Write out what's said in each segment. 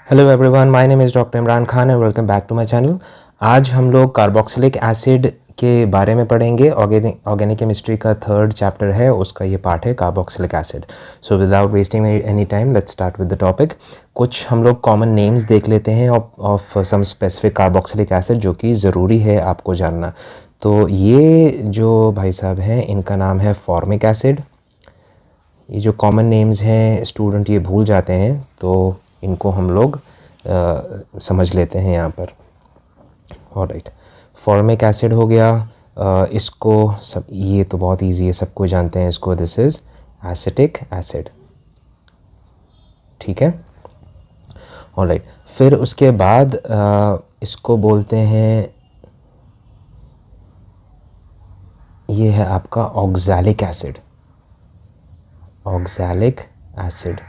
Hello everyone, my name is doctor Imran Khan and welcome back to my channel. आज हम लोग carboxylic acid के बारे में पढ़ेंगे। ऑर्गेनिक केमिस्ट्री का थर्ड चैप्टर है, उसका ये पार्ट है carboxylic acid. So without wasting any time let's start with the topic. कुछ हम लोग कॉमन नेम्स देख लेते हैं of some specific carboxylic acid, जो कि ज़रूरी है आपको जानना। तो ये जो भाई साहब हैं, इनका नाम है फॉर्मिक एसिड। ये जो कॉमन नेम्स हैं स्टूडेंट ये भूल जाते हैं, तो इनको हम लोग समझ लेते हैं यहाँ पर। ऑलराइट, फॉर्मिक एसिड हो गया। इसको सब, ये तो बहुत इजी है, सबको जानते हैं इसको। दिस इज़ एसिटिक एसिड, ठीक है। ऑलराइट, फिर उसके बाद इसको बोलते हैं, ये है आपका ऑक्सैलिक एसिड। ऑक्सैलिक एसिड,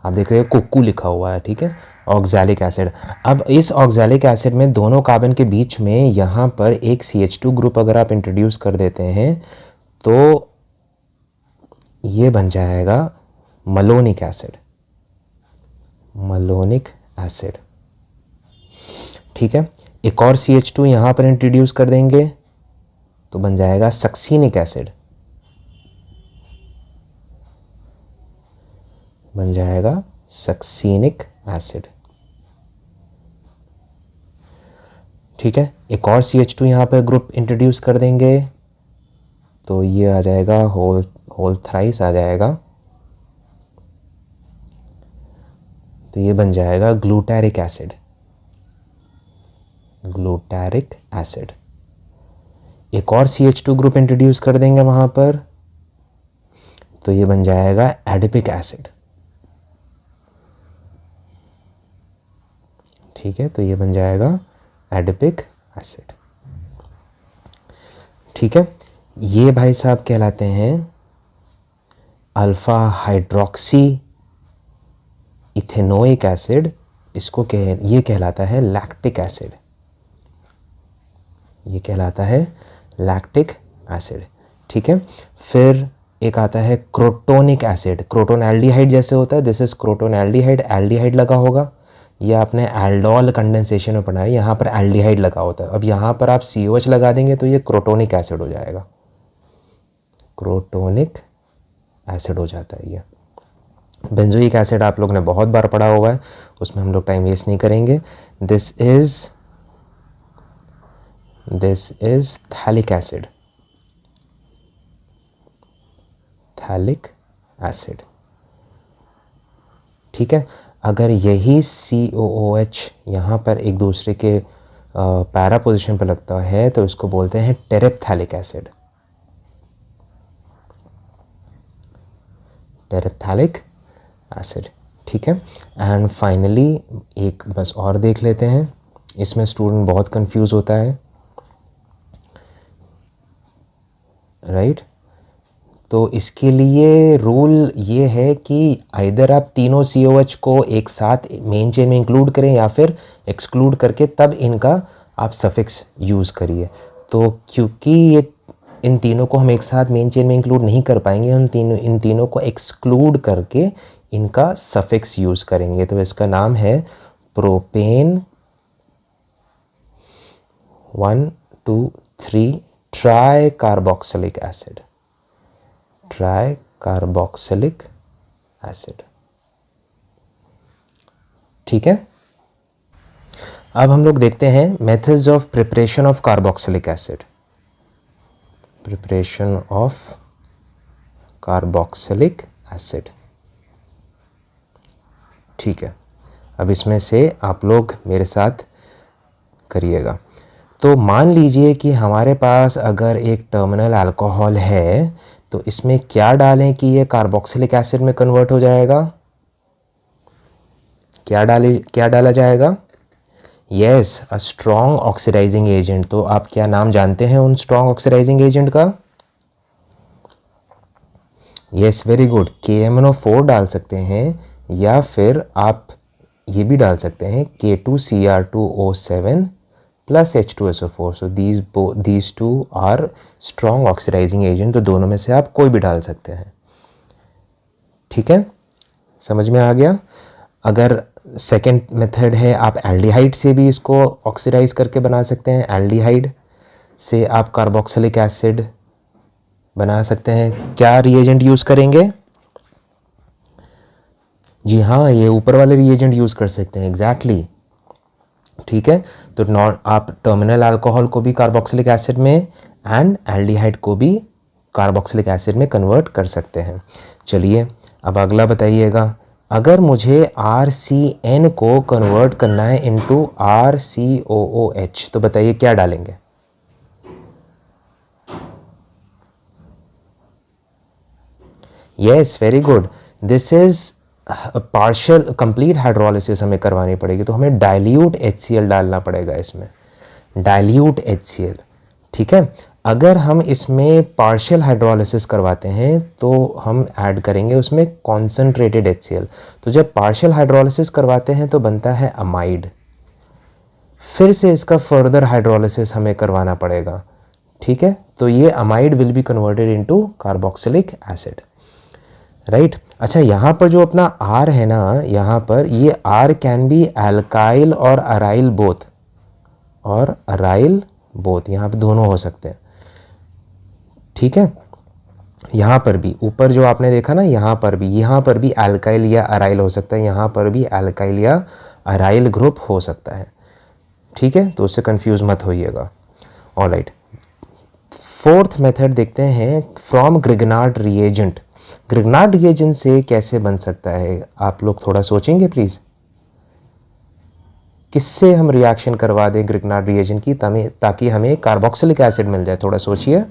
आप देख रहे हो कुक्कू लिखा हुआ है, ठीक है। Oxalic acid. अब इस ऑक्सैलिक एसिड में दोनों कार्बन के बीच में यहाँ पर एक CH2 ग्रुप अगर आप इंट्रोड्यूस कर देते हैं तो ये बन जाएगा मलोनिक एसिड। मलोनिक एसिड, ठीक है। एक और CH2 यहाँ पर इंट्रोड्यूस कर देंगे तो बन जाएगा सक्सीनिक एसिड। बन जाएगा सक्सीनिक एसिड, ठीक है। एक और CH2 यहाँ पर ग्रुप इंट्रोड्यूस कर देंगे तो ये आ जाएगा होल थ्राइस आ जाएगा, तो ये बन जाएगा ग्लूटारिक एसिड। Glutaric acid. एक और CH2 ग्रुप इंट्रोड्यूस कर देंगे वहाँ पर तो ये बन जाएगा एडिपिक एसिड, ठीक है। तो ये बन जाएगा एडिपिक एसिड, ठीक है। ये भाई साहब कहलाते हैं अल्फा हाइड्रोक्सी इथेनोइक एसिड। इसको ये कहलाता है लैक्टिक एसिड। ये कहलाता है लैक्टिक एसिड, ठीक है। फिर एक आता है क्रोटोनिक एसिड। क्रोटोन एल्डिहाइड जैसे होता है, this is croton aldehyde. Aldehyde लगा होगा, यह आपने एल्डोल कंडेंसेशन में पढ़ा है, यहाँ पर एल्डिहाइड लगा होता है। अब यहाँ पर आप COH लगा देंगे तो ये क्रोटोनिक एसिड हो जाएगा। क्रोटोनिक एसिड हो जाता है ये। बेंजोइक एसिड आप लोग ने बहुत बार पढ़ा हुआ है, उसमें हम लोग टाइम वेस्ट नहीं करेंगे। This is phthalic acid. Phthalic acid, ठीक है। अगर यही COOH यहाँ पर एक दूसरे के पैरा पोजीशन पर लगता है तो इसको बोलते हैं टेरेप्थैलिक एसिड। टेरेप्थैलिक एसिड, ठीक है। एंड फाइनली एक बस और देख लेते हैं, इसमें स्टूडेंट बहुत कंफ्यूज होता है, राइट। तो इसके लिए रूल ये है कि आइदर आप तीनों COH को एक साथ मेन चेन में इंक्लूड करें या फिर एक्सक्लूड करके तब इनका आप सफिक्स यूज़ करिए। तो क्योंकि ये इन तीनों को हम एक साथ मेन चेन में इंक्लूड नहीं कर पाएंगे, हम इन तीनों को एक्सक्लूड करके इनका सफिक्स यूज़ करेंगे। तो इसका नाम है propane 1 2 3 try carboxylic acid. Try carboxylic acid, ठीक है। अब हम लोग देखते हैं methods of preparation of carboxylic acid. Preparation of carboxylic acid, ठीक है। अब इसमें से आप लोग मेरे साथ करिएगा। तो मान लीजिए कि हमारे पास अगर एक टर्मिनल अल्कोहल है तो इसमें क्या डालें कि ये कार्बोक्सिलिक एसिड में कन्वर्ट हो जाएगा? क्या डाला जाएगा? Yes, a strong oxidising agent. तो आप क्या नाम जानते हैं उन स्ट्रॉन्ग ऑक्सीडाइजिंग एजेंट का? यस, वेरी गुड, KMnO4 डाल सकते हैं या फिर आप ये भी डाल सकते हैं K2Cr2O7 plus H2SO4। So these two are strong oxidizing agent। तो दोनों में से आप कोई भी डाल सकते हैं, ठीक है। समझ में आ गया? अगर सेकेंड मेथड है, आप एल्डिहाइड से भी इसको ऑक्सीडाइज करके बना सकते हैं। एल्डिहाइड से आप कार्बोक्सिलिक एसिड बना सकते हैं। क्या रिएजेंट यूज़ करेंगे? जी हाँ, ये ऊपर वाले रिएजेंट यूज़ कर सकते हैं, एग्जैक्टली ठीक है। तो आप टर्मिनल अल्कोहल को भी कार्बोक्सिलिक एसिड में एंड एल्डिहाइड को भी कार्बोक्सिलिक एसिड में कन्वर्ट कर सकते हैं। चलिए अब अगला बताइएगा, अगर मुझे RCN को कन्वर्ट करना है इनटू RCOOH तो बताइए क्या डालेंगे? Yes, very good. This is partial complete hydrolysis हमें करवानी पड़ेगी, तो हमें डाइल्यूट HCl डालना पड़ेगा इसमें, डाइल्यूट HCl, ठीक है। अगर हम इसमें पार्शियल हाइड्रोलिसिस करवाते हैं तो हम ऐड करेंगे उसमें कॉन्सेंट्रेटेड HCl। तो जब पार्शियल हाइड्रोलिसिस करवाते हैं तो बनता है अमाइड, फिर से इसका फर्दर हाइड्रोलिसिस हमें करवाना पड़ेगा, ठीक है। तो ये amide will be converted into carboxylic acid, right. अच्छा, यहाँ पर जो अपना R है ना, यहाँ पर ये R कैन बी एल्काइल और अराइल बोथ, और अराइल बोथ यहाँ पर दोनों हो सकते हैं, ठीक है। यहाँ पर भी ऊपर जो आपने देखा ना, यहाँ पर भी एल्काइल या अराइल हो सकता है, यहाँ पर भी एल्काइल या अराइल ग्रुप हो सकता है, ठीक है। तो उससे कंफ्यूज मत होइएगा। ऑलराइट, फोर्थ मेथड देखते हैं, from Grignard reagent. Grignard reagent से कैसे बन सकता है? आप लोग थोड़ा सोचेंगे प्लीज़, किससे हम रिएक्शन करवा दें ग्रिग्नार्ड रिएजेंट की ताकि हमें कार्बोक्सिलिक एसिड मिल जाए? थोड़ा सोचिए।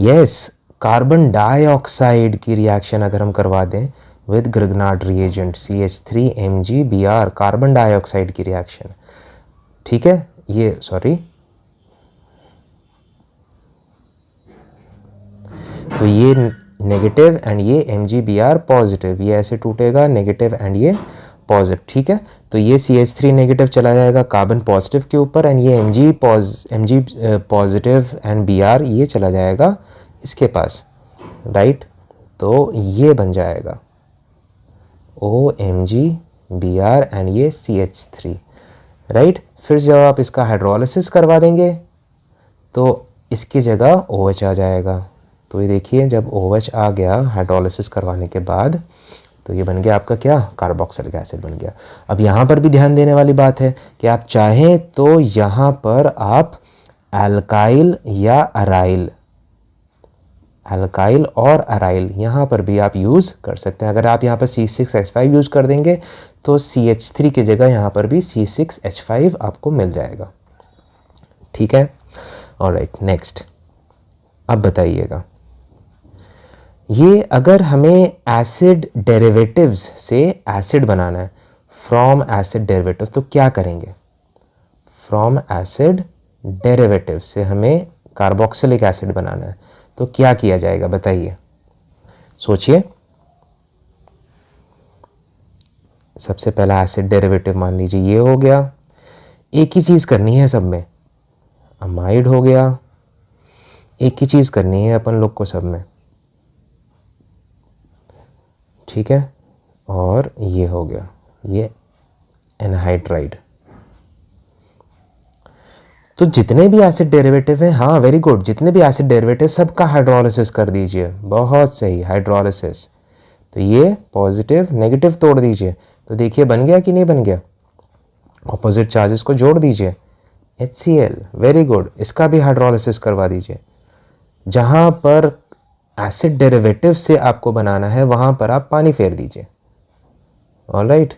यस, कार्बन डाइऑक्साइड की रिएक्शन अगर हम करवा दें with Grignard reagent CH3MgBr, carbon dioxide की रिएक्शन, ठीक है। ये सॉरी, तो ये नेगेटिव एंड ये MgBr पॉजिटिव, ये ऐसे टूटेगा, नेगेटिव एंड ये पॉजिटिव, ठीक है। तो ये CH3 नेगेटिव चला जाएगा कार्बन पॉजिटिव के ऊपर, एंड ये Mg पॉजिटिव एंड Br ये चला जाएगा इसके पास, राइट। तो ये बन जाएगा OMgBr एंड ये CH3, राइट। फिर जब आप इसका हाइड्रोलिसिस करवा देंगे तो इसकी जगह OH आ जाएगा। तो ये देखिए, जब OH आ गया हाइड्रोलिसिस करवाने के बाद, तो ये बन गया आपका क्या? कार्बोक्सिलिक एसिड बन गया। अब यहाँ पर भी ध्यान देने वाली बात है कि आप चाहें तो यहाँ पर आप एल्काइल या अराइल, एल्काइल और अराइल यहाँ पर भी आप यूज़ कर सकते हैं। अगर आप यहाँ पर C6H5 यूज़ कर देंगे तो CH3 की जगह यहाँ पर भी C6H5 आपको मिल जाएगा, ठीक है। ऑलराइट, नेक्स्ट, अब बताइएगा, ये अगर हमें एसिड डेरिवेटिव्स से एसिड बनाना है, फ्रॉम एसिड डेरिवेटिव, तो क्या करेंगे? फ्रॉम एसिड डेरिवेटिव से हमें कार्बोक्सिलिक एसिड बनाना है, तो क्या किया जाएगा बताइए, सोचिए। सबसे पहला एसिड डेरिवेटिव मान लीजिए ये हो गया, एक ही चीज़ करनी है सब में, अमाइड हो गया, एक ही चीज़ करनी है अपन लोग को सब में, ठीक है। और ये हो गया, ये एनहाइड्राइड। तो जितने भी एसिड डेरिवेटिव हैं, हाँ वेरी गुड, जितने भी एसिड डेरिवेटिव सबका हाइड्रोलिसिस कर दीजिए, बहुत सही, हाइड्रोलिसिस। तो ये पॉजिटिव नेगेटिव तोड़ दीजिए, तो देखिए बन गया कि नहीं बन गया। ऑपोजिट चार्जेस को जोड़ दीजिए, HCl, वेरी गुड, इसका भी हाइड्रोलिसिस करवा दीजिए। जहाँ पर एसिड डेरिवेटिव से आपको बनाना है वहाँ पर आप पानी फेर दीजिए, ऑलराइट।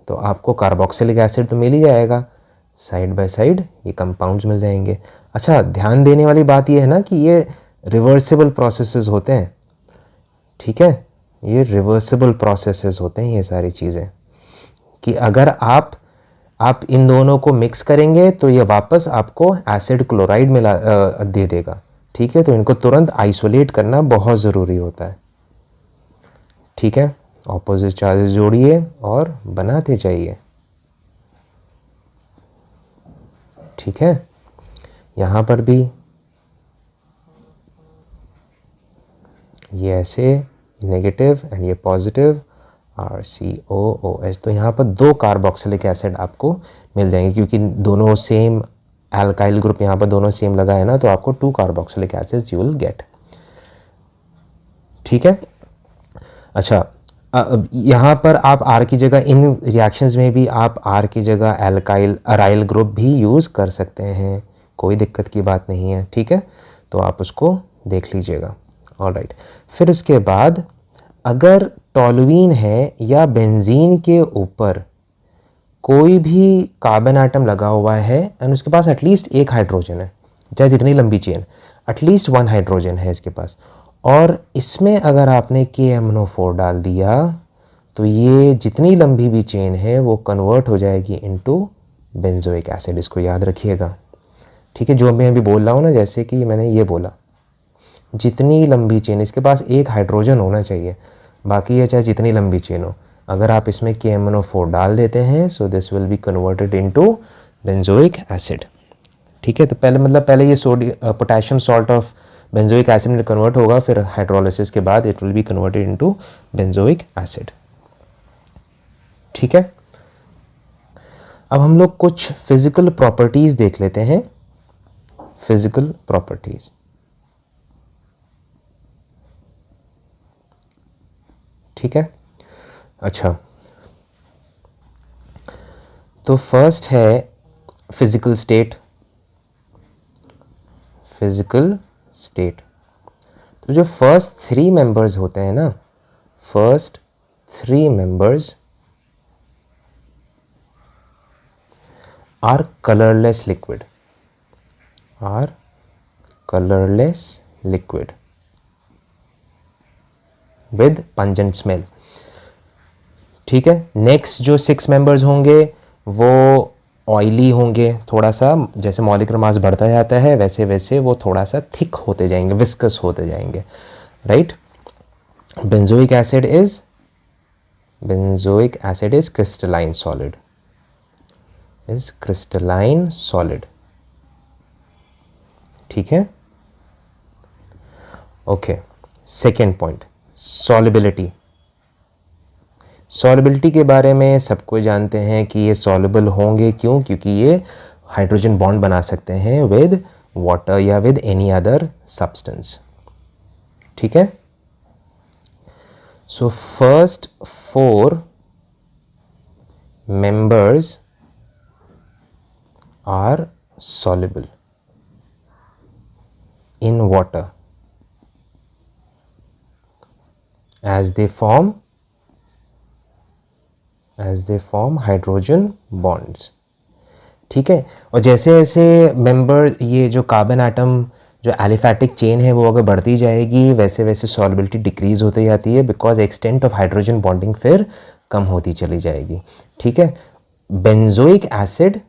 तो आपको कार्बोक्सिलिक एसिड तो मिल ही जाएगा, साइड बाय साइड ये कंपाउंड्स मिल जाएंगे। अच्छा, ध्यान देने वाली बात ये है ना कि ये रिवर्सिबल प्रोसेसेस होते हैं, ठीक है। ये रिवर्सिबल प्रोसेसेस होते हैं ये सारी चीज़ें, कि अगर आप इन दोनों को मिक्स करेंगे तो ये वापस आपको एसिड क्लोराइड मिला दे देगा, ठीक है। तो इनको तुरंत आइसोलेट करना बहुत ज़रूरी होता है, ठीक है। ऑपोजिट चार्जेस जोड़िए और बनाते जाइए, ठीक है। यहाँ पर भी ये ऐसे नेगेटिव एंड ये पॉजिटिव, RCOOH। तो यहाँ पर 2 कार्बोक्सिलिक एसिड आपको मिल जाएंगे, क्योंकि दोनों सेम एल्काइल ग्रुप यहाँ पर दोनों सेम लगा है ना, तो आपको 2 carboxylic acids you will get. ठीक है। अच्छा, यहाँ पर आप R की जगह, इन रिएक्शंस में भी आप R की जगह अराइल ग्रुप भी यूज़ कर सकते हैं, कोई दिक्कत की बात नहीं है। ठीक है, तो आप उसको देख लीजिएगा। ऑलराइट, फिर उसके बाद अगर टॉलुइन है या बेंजीन के ऊपर कोई भी कार्बन आइटम लगा हुआ है एंड उसके पास एटलीस्ट एक हाइड्रोजन है, चाहे जितनी लंबी चेन, एटलीस्ट 1 हाइड्रोजन है इसके पास, और इसमें अगर आपने KMnO4 डाल दिया तो ये जितनी लंबी भी चेन है वो कन्वर्ट हो जाएगी इनटू बेंजोइक एसिड। इसको याद रखिएगा। ठीक है, जो मैं अभी बोल रहा हूँ ना, जैसे कि मैंने ये बोला, जितनी लंबी चेन, इसके पास एक हाइड्रोजन होना चाहिए, बाकी ये चाहे जितनी लंबी चेन हो, अगर आप इसमें KMnO4 डाल देते हैं so this will be converted into benzoic acid. ठीक है, तो पहले ये potassium salt of benzoic acid में कन्वर्ट होगा, फिर हाइड्रोलिसिस के बाद it will be converted into benzoic acid. ठीक है, अब हम लोग कुछ फिजिकल प्रॉपर्टीज देख लेते हैं। फिजिकल प्रॉपर्टीज, ठीक है। अच्छा, तो फर्स्ट है फिजिकल स्टेट। फिजिकल स्टेट, तो जो फर्स्ट 3 मेंबर्स होते हैं ना, first 3 members are colourless liquid, are colourless liquid with pungent smell. ठीक है, नेक्स्ट जो 6 मेंबर्स होंगे वो ऑयली होंगे, थोड़ा सा जैसे मॉलिक्यूलर मास बढ़ता जाता है वैसे वैसे वो थोड़ा सा थिक होते जाएंगे, विस्कस होते जाएंगे, right. Benzoic acid is crystalline solid, is crystalline solid. ठीक है, okay. Second point, solubility. Solubility के बारे में सबको जानते हैं कि ये सॉल्युबल होंगे, क्यों? क्योंकि ये हाइड्रोजन बॉन्ड बना सकते हैं विद वाटर या विद एनी अदर सब्सटेंस। ठीक है, so first 4 members are soluble in water as they form hydrogen bonds। ठीक है, और जैसे जैसे मेंबर, ये जो कार्बन आइटम जो एलिफैटिक चेन है वो अगर बढ़ती जाएगी वैसे वैसे सॉल्युबिलिटी डिक्रीज होती जाती है, because extent of hydrogen bonding फिर कम होती चली जाएगी। ठीक है, benzoic acid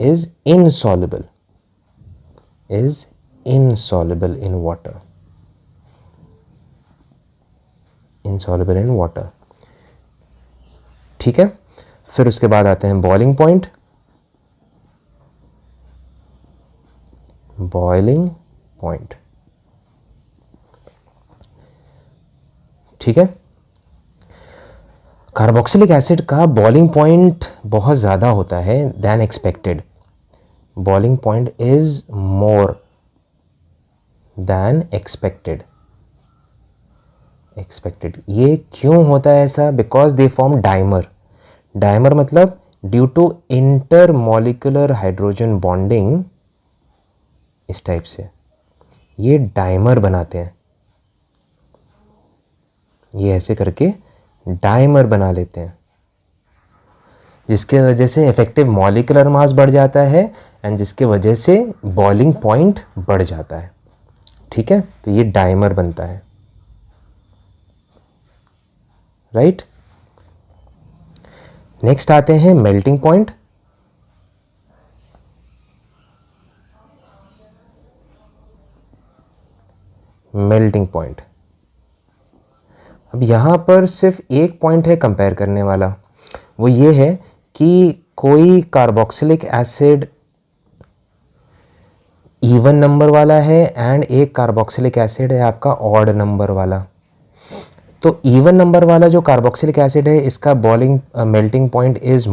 is insoluble in water, insoluble in water। ठीक है, फिर उसके बाद आते हैं बॉइलिंग पॉइंट। ठीक है, कार्बोक्सिलिक एसिड का बॉइलिंग पॉइंट बहुत ज़्यादा होता है than expected. Boiling point is more than expected. ये क्यों होता है ऐसा? Because they form dimer. Dimer मतलब due to inter molecular hydrogen bonding, इस टाइप से ये डाइमर बनाते हैं, ये ऐसे करके डाइमर बना लेते हैं, जिसके वजह से इफेक्टिव मॉलिक्यूलर मास बढ़ जाता है एंड जिसके वजह से बॉइलिंग पॉइंट बढ़ जाता है। ठीक है, तो ये डाइमर बनता है, राइट। नेक्स्ट आते हैं मेल्टिंग पॉइंट। अब यहां पर सिर्फ एक पॉइंट है कंपेयर करने वाला, वो ये है कि कोई कार्बोक्सिलिक एसिड इवन नंबर वाला है एंड एक कार्बोक्सिलिक एसिड है आपका ऑड नंबर वाला। तो इवन नंबर वाला जो कार्बोक्सिलिक एसिड है इसका बॉइलिंग मेल्टिंग पॉइंट इज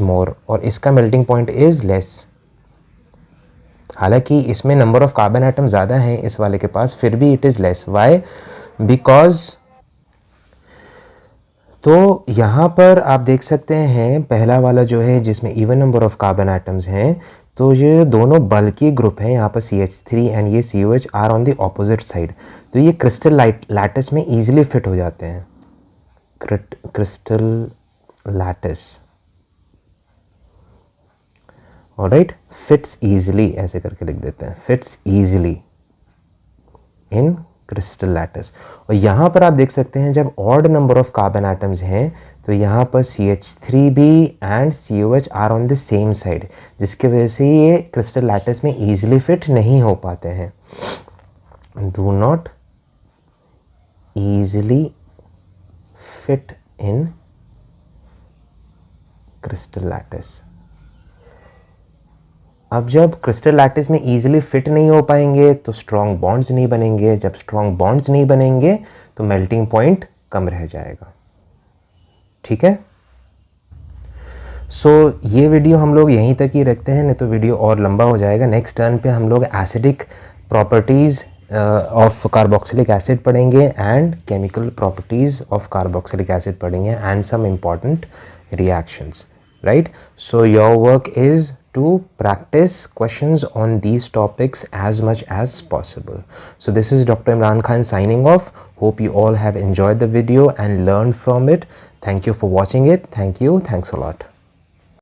मोर और इसका मेल्टिंग पॉइंट इज लेस। हालांकि इसमें नंबर ऑफ कार्बन एटम ज़्यादा हैं इस वाले के पास, फिर भी it is less. Why? Because तो यहाँ पर आप देख सकते हैं पहला वाला जो है जिसमें even number of carbon atoms हैं, तो ये दोनों बल्कि ग्रुप हैं, यहाँ पर CH3 एंड ये COH are on the opposite side, तो ये क्रिस्टल लैटिस में ईजिली फिट हो जाते हैं। Crystal lattice, alright, fits easily ऐसे करके लिख देते हैं, fits easily in crystal lattice. और यहाँ पर आप देख सकते हैं जब odd number of carbon atoms हैं तो यहाँ पर CH3 भी and COH are on the same side, जिसकी वजह से ये क्रिस्टल लैटिस में ईजिली फिट नहीं हो पाते हैं। Do not easily fit in crystal lattice. अब जब क्रिस्टल लैटिस में ईजिली फिट नहीं हो पाएंगे तो स्ट्रॉन्ग बॉन्ड्स नहीं बनेंगे, जब स्ट्रॉन्ग बॉन्ड्स नहीं बनेंगे तो मेल्टिंग पॉइंट कम रह जाएगा। ठीक है, सो ये वीडियो हम लोग यहीं तक ही रखते हैं, नहीं तो वीडियो और लंबा हो जाएगा। नेक्स्ट टर्न पे हम लोग acidic properties of carboxylic acid पढ़ेंगे and chemical properties of carboxylic acid पढ़ेंगे and some important reactions, right? So your work is to practice questions on these topics as much as possible. So this is Dr. Imran Khan signing off. Hope you all have enjoyed the video and learned from it. Thank you for watching it. Thank you. Thanks a lot.